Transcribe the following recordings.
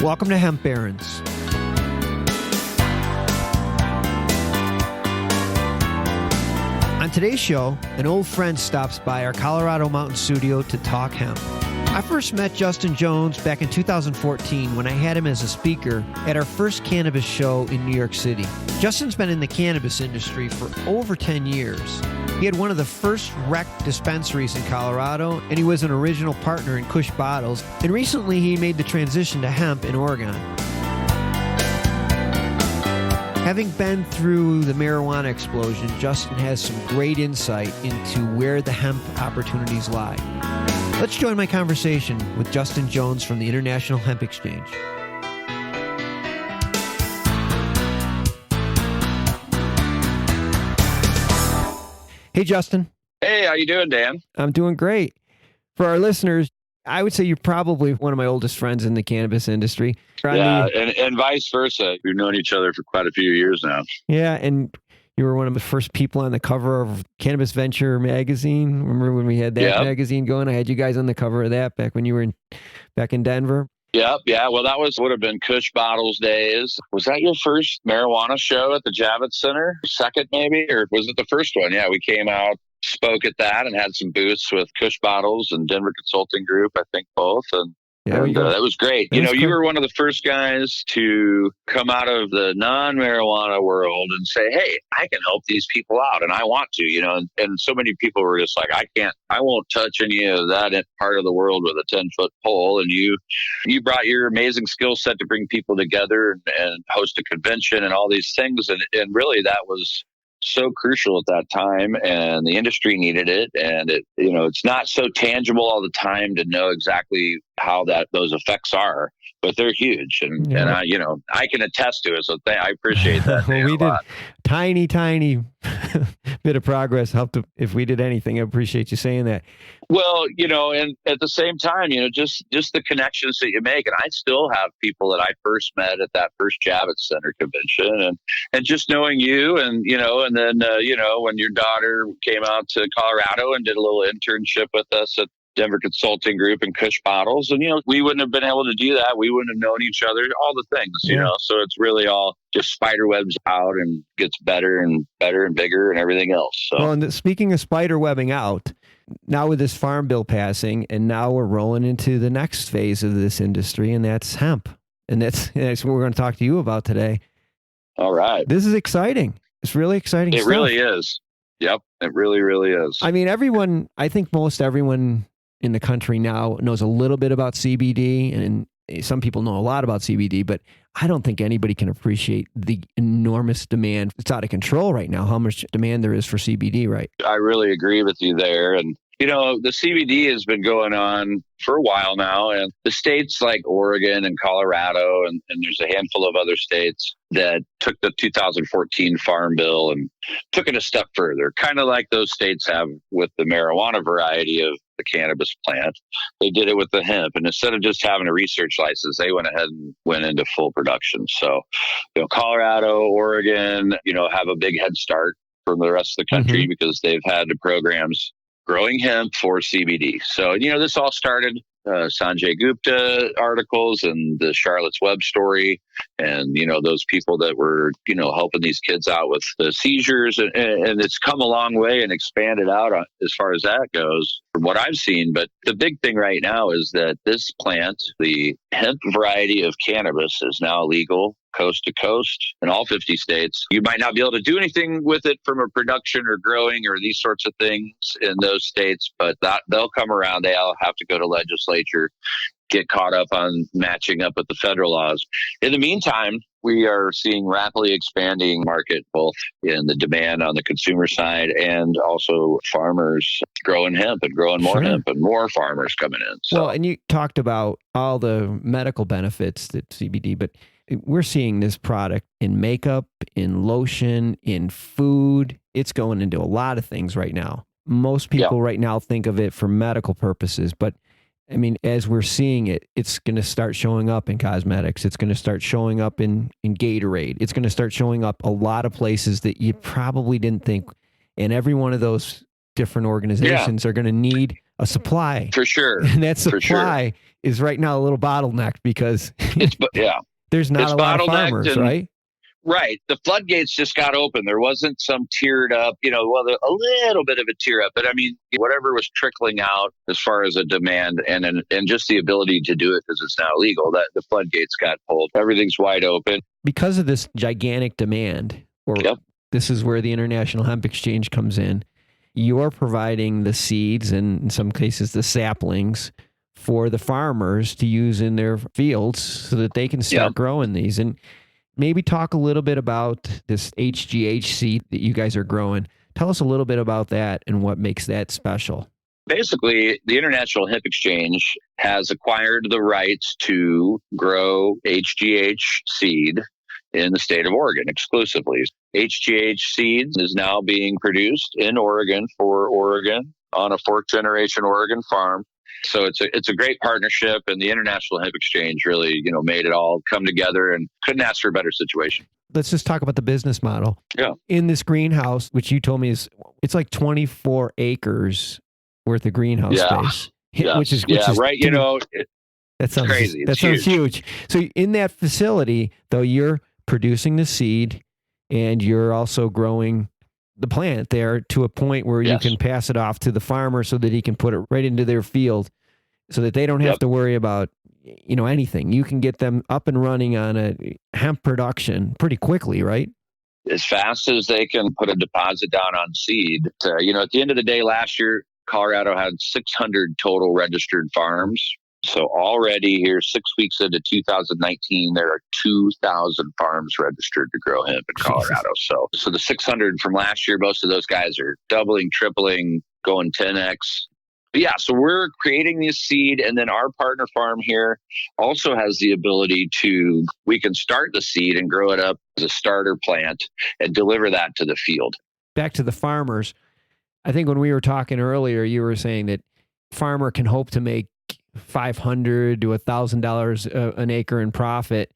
Welcome to Hemp Barons. On today's show, an old friend stops by our Colorado Mountain studio to talk hemp. I first met Justin Jones back in 2014 when I had him as a speaker at our first cannabis show in New York City. Justin's been in the cannabis industry for over 10 years. He had one of the first rec dispensaries in Colorado, and he was an original partner in Kush Bottles, and recently he made the transition to hemp in Oregon. Having been through the marijuana explosion, Justin has some great insight into where the hemp opportunities lie. Let's join my conversation with Justin Jones from the International Hemp Exchange. Hey, Justin. Hey, how you doing, Dan? I'm doing great. For our listeners, I would say you're probably one of my oldest friends in the cannabis industry. Yeah, and vice versa. We've known each other for quite a few years now. Yeah, and you were one of the first people on the cover of Cannabis Venture magazine. Remember when we had that magazine going? I had you guys on the cover of that back when you were back in Denver. Yep, yeah. Well, that would have been Kush Bottles days. Was that your first marijuana show at the Javits Center? Second, maybe? Or was it the first one? Yeah, we came out, spoke at that, and had some booths with Kush Bottles and Denver Consulting Group, I think both. And that was great. You were one of the first guys to come out of the non-marijuana world and say, hey, I can help these people out and I want to, and so many people were just like, I won't touch any of that part of the world with a 10-foot pole. And you brought your amazing skill set to bring people together and host a convention and all these things. And really that was so crucial at that time, and the industry needed it. And it's not so tangible all the time to know exactly how those effects are, but they're huge. And I can attest to it. So I appreciate that. Well, we did tiny bit of progress. Helped if we did anything. I appreciate you saying that. Well, and at the same time, just the connections that you make. And I still have people that I first met at that first Javits Center convention, and just knowing you and then when your daughter came out to Colorado and did a little internship with us at Denver Consulting Group and Kush Bottles. And, we wouldn't have been able to do that. We wouldn't have known each other, all the things, so it's really all just spider webs out and gets better and better and bigger and everything else. So. Well, and speaking of spider webbing out, now with this farm bill passing, and now we're rolling into the next phase of this industry, and that's hemp. And that's what we're going to talk to you about today. All right. This is exciting. It's really exciting stuff. It really is. Yep. It really, really is. I mean, I think most everyone in the country now knows a little bit about CBD, and some people know a lot about CBD, but I don't think anybody can appreciate the enormous demand. It's out of control right now, how much demand there is for CBD, right? I really agree with you there. And, the CBD has been going on for a while now, and the states like Oregon and Colorado, and there's a handful of other states that took the 2014 Farm Bill and took it a step further, kind of like those states have with the marijuana variety of the cannabis plant. They did it with the hemp, and instead of just having a research license, they went ahead and went into full production. So, Colorado, Oregon, have a big head start from the rest of the country because they've had the programs growing hemp for CBD. So, this all started Sanjay Gupta articles and the Charlotte's Web story, and those people that were helping these kids out with the seizures, and it's come a long way and expanded out as far as that goes from what I've seen. But the big thing right now is that this plant, the hemp variety of cannabis, is now legal coast to coast in all 50 states. You might not be able to do anything with it from a production or growing or these sorts of things in those states, but they'll come around. They'll have to go to legislature, get caught up on matching up with the federal laws. In the meantime, we are seeing rapidly expanding market, both in the demand on the consumer side and also farmers growing hemp and growing more hemp and more farmers coming in. So. Well, and you talked about all the medical benefits that CBD, but we're seeing this product in makeup, in lotion, in food. It's going into a lot of things right now. Most people right now think of it for medical purposes, but I mean, as we're seeing it, it's going to start showing up in cosmetics. It's going to start showing up in Gatorade. It's going to start showing up a lot of places that you probably didn't think. And every one of those different organizations are going to need a supply. For sure. And that For supply sure. is right now a little bottlenecked because Yeah. there's not It's a lot of bottlenecked farmers, right? Right. The floodgates just got open. There wasn't some tiered up, a little bit of a tier up, but I mean, whatever was trickling out as far as a demand and just the ability to do it because it's now legal, that the floodgates got pulled. Everything's wide open. Because of this gigantic demand, this is where the International Hemp Exchange comes in. You're providing the seeds and in some cases the saplings for the farmers to use in their fields so that they can start growing these. And maybe talk a little bit about this HGH seed that you guys are growing. Tell us a little bit about that and what makes that special. Basically, the International Hemp Exchange has acquired the rights to grow HGH seed in the state of Oregon exclusively. HGH seed is now being produced in Oregon for Oregon on a fourth generation Oregon farm. So it's a great partnership, and the International Hemp Exchange really, made it all come together and couldn't ask for a better situation. Let's just talk about the business model. Yeah. In this greenhouse, which you told me it's like 24 acres worth of greenhouse space. Yes. Which is right. That sounds crazy. That sounds huge. So in that facility, though, you're producing the seed and you're also growing the plant there to a point where you can pass it off to the farmer so that he can put it right into their field so that they don't have to worry about, anything. You can get them up and running on a hemp production pretty quickly, right? As fast as they can put a deposit down on seed. At the end of the day, last year, Colorado had 600 total registered farms. So already here, 6 weeks into 2019, there are 2,000 farms registered to grow hemp in Colorado. So the 600 from last year, most of those guys are doubling, tripling, going 10x. But yeah, so we're creating this seed, and then our partner farm here also has the ability we can start the seed and grow it up as a starter plant and deliver that to the field. Back to the farmers. I think when we were talking earlier, you were saying that farmer can hope to make $500 to $1,000 an acre in profit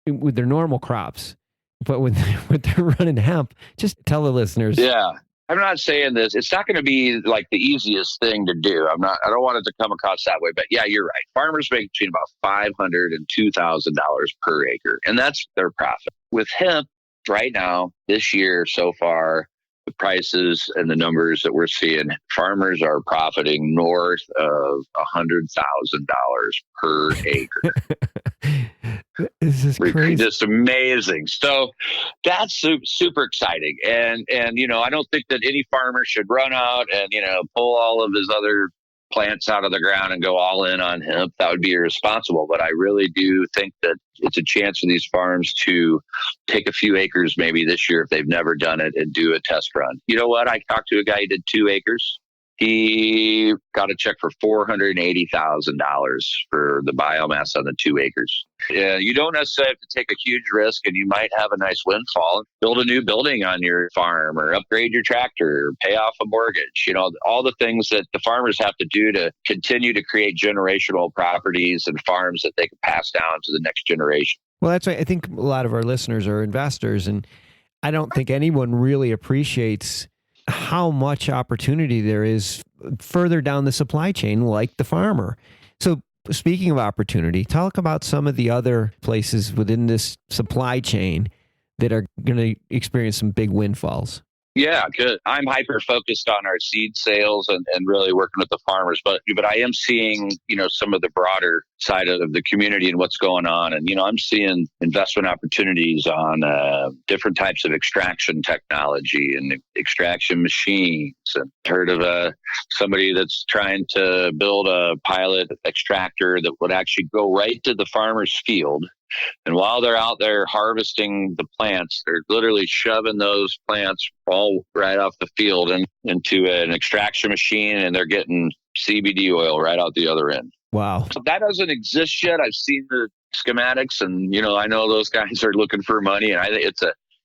with their normal crops, but when they're running hemp, just tell the listeners. Yeah, I'm not saying this. It's not going to be like the easiest thing to do. I don't want it to come across that way, but yeah, you're right. Farmers make between about $500 and $2,000 per acre, and that's their profit. With hemp right now, this year so far, the prices and the numbers that we're seeing, farmers are profiting north of $100,000 per acre. This is crazy. Just amazing. So that's super exciting. And I don't think that any farmer should run out and, pull all of his other plants out of the ground and go all in on hemp. That would be irresponsible. But I really do think that it's a chance for these farms to take a few acres maybe this year if they've never done it and do a test run. You know what? I talked to a guy who did 2 acres. He got a check for $480,000 for the biomass on the 2 acres. Yeah, you don't necessarily have to take a huge risk, and you might have a nice windfall. Build a new building on your farm, or upgrade your tractor, or pay off a mortgage. All the things that the farmers have to do to continue to create generational properties and farms that they can pass down to the next generation. Well, that's why I think a lot of our listeners are investors, and I don't think anyone really appreciates how much opportunity there is further down the supply chain, like the farmer. So speaking of opportunity, talk about some of the other places within this supply chain that are going to experience some big windfalls. Yeah, good. I'm hyper focused on our seed sales and really working with the farmers, but I am seeing, some of the broader side of the community and what's going on. And, I'm seeing investment opportunities on different types of extraction technology and extraction machines. And heard of somebody that's trying to build a pilot extractor that would actually go right to the farmer's field. And while they're out there harvesting the plants, they're literally shoving those plants all right off the field and into an extraction machine, and they're getting CBD oil right out the other end. Wow. So that doesn't exist yet. I've seen the schematics, and, I know those guys are looking for money. And I think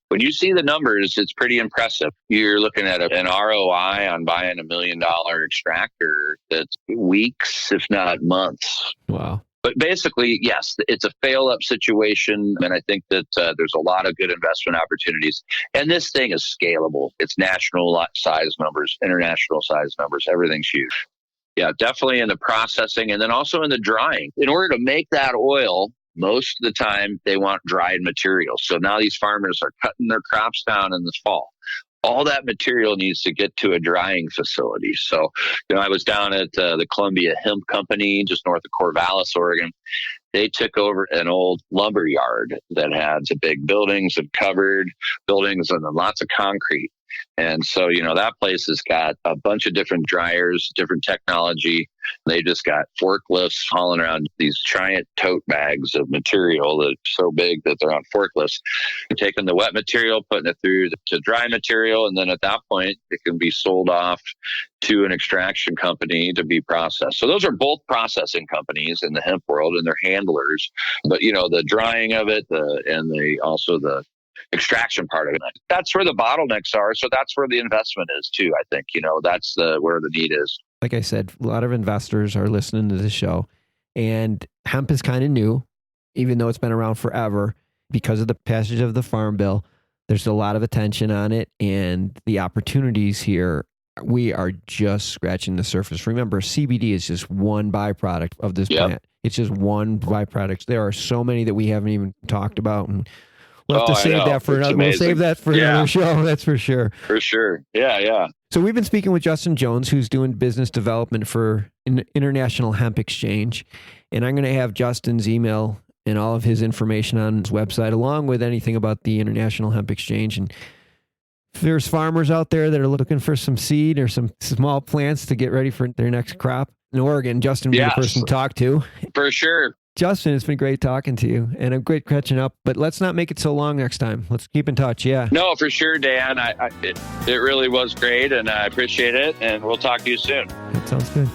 when you see the numbers, it's pretty impressive. You're looking at an ROI on buying $1 million extractor that's weeks, if not months. Wow. But basically, yes, it's a fail-up situation, and I think that there's a lot of good investment opportunities. And this thing is scalable. It's national size numbers, international size numbers. Everything's huge. yeah, definitely in the processing and then also in the drying. In order to make that oil, most of the time they want dried material. So now these farmers are cutting their crops down in the fall. All that material needs to get to a drying facility. So, I was down at the Columbia Hemp Company just north of Corvallis, Oregon. They took over an old lumber yard that had the big buildings and covered buildings and then lots of concrete. And so, that place has got a bunch of different dryers, different technology. They just got forklifts hauling around these giant tote bags of material that's so big that they're on forklifts, taking the wet material, putting it through to dry material. And then at that point, it can be sold off to an extraction company to be processed. So those are both processing companies in the hemp world, and they're handlers. But, the drying of it also the extraction part of it. That's where the bottlenecks are. So that's where the investment is too. I think, that's where the need is. Like I said, a lot of investors are listening to this show, and hemp is kind of new, even though it's been around forever because of the passage of the Farm Bill. There's a lot of attention on it, and the opportunities here, we are just scratching the surface. Remember, CBD is just one byproduct of this plant. It's just one byproduct. There are so many that we haven't even talked about, and we'll have to save that for another. We'll save that for another show. That's for sure. For sure. Yeah. So we've been speaking with Justin Jones, who's doing business development for International Hemp Exchange, and I'm going to have Justin's email and all of his information on his website, along with anything about the International Hemp Exchange. And if there's farmers out there that are looking for some seed or some small plants to get ready for their next crop in Oregon, Justin would be the person to talk to. For sure. Justin, it's been great talking to you, and I'm great catching up, but let's not make it so long next time. Let's keep in touch. Yeah. No, for sure, Dan. It really was great, and I appreciate it, and we'll talk to you soon. That sounds good.